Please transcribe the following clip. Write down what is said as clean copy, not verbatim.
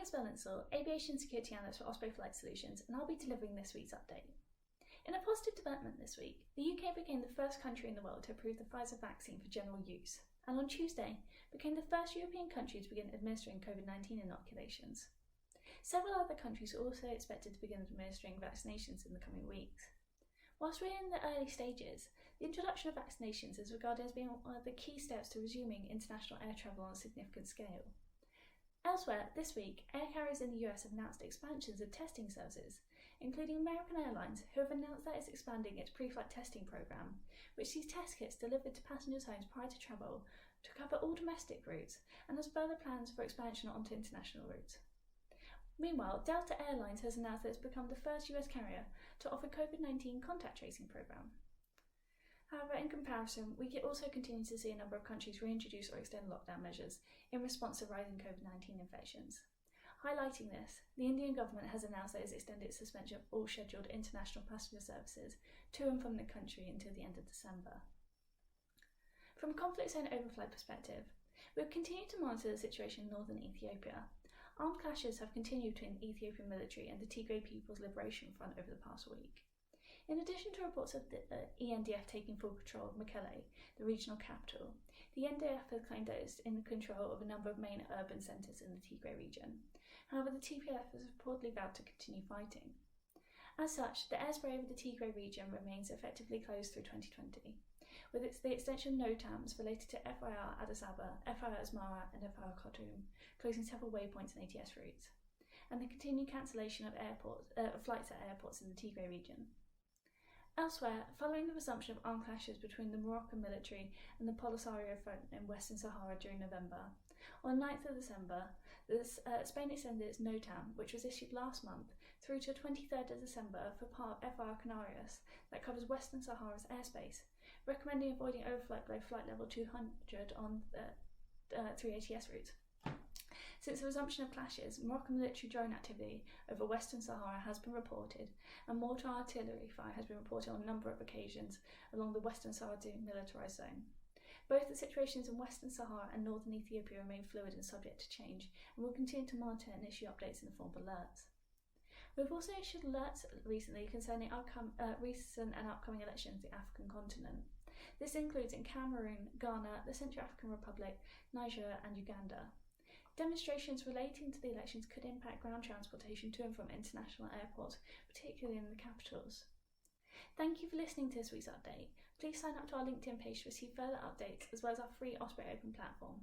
Isobel, Aviation Security Analyst for Osprey Flight Solutions, and I'll be delivering this week's update. In a positive development this week, the UK became the first country in the world to approve the Pfizer vaccine for general use, and on Tuesday became the first European country to begin administering COVID-19 inoculations. Several other countries are also expected to begin administering vaccinations in the coming weeks. Whilst we're in the early stages, the introduction of vaccinations is regarded as being one of the key steps to resuming international air travel on a significant scale. Elsewhere, this week, air carriers in the US have announced expansions of testing services, including American Airlines, who have announced that it's expanding its pre-flight testing program, which sees test kits delivered to passengers' homes prior to travel to cover all domestic routes, and has further plans for expansion onto international routes. Meanwhile, Delta Airlines has announced that it's become the first US carrier to offer COVID-19 contact tracing program. However, in comparison, we also continue to see a number of countries reintroduce or extend lockdown measures in response to rising COVID-19 infections. Highlighting this, the Indian government has announced that it has extended its suspension of all scheduled international passenger services to and from the country until the end of December. From a conflict zone overflow perspective, we have continued to monitor the situation in northern Ethiopia. Armed clashes have continued between the Ethiopian military and the Tigray People's Liberation Front over the past week. In addition to reports of the ENDF taking full control of Mekelle, the regional capital, the ENDF has claimed that it's in control of a number of main urban centres in the Tigray region. However, the TPLF has reportedly vowed to continue fighting. As such, the airspace over the Tigray region remains effectively closed through 2020, with the extension of NOTAMs related to FIR Addis Ababa, FIR Asmara and FIR Khartoum closing several waypoints and ATS routes, and the continued cancellation of flights at airports in the Tigray region. Elsewhere, following the resumption of armed clashes between the Moroccan military and the Polisario Front in Western Sahara during November, on 9th of December, Spain extended its NOTAM, which was issued last month, through to 23rd of December for part of FR Canarias that covers Western Sahara's airspace, recommending avoiding overflight below flight level 200 on 3 ATS routes. Since the resumption of clashes, Moroccan military drone activity over Western Sahara has been reported, and mortar artillery fire has been reported on a number of occasions along the Western Sahara demilitarised zone. Both the situations in Western Sahara and northern Ethiopia remain fluid and subject to change, and will continue to monitor and issue updates in the form of alerts. We've also issued alerts recently concerning recent and upcoming elections in the African continent. This includes in Cameroon, Ghana, the Central African Republic, Niger and Uganda. Demonstrations relating to the elections could impact ground transportation to and from international airports, particularly in the capitals. Thank you for listening to this week's update. Please sign up to our LinkedIn page to receive further updates, as well as our free Osprey Open platform.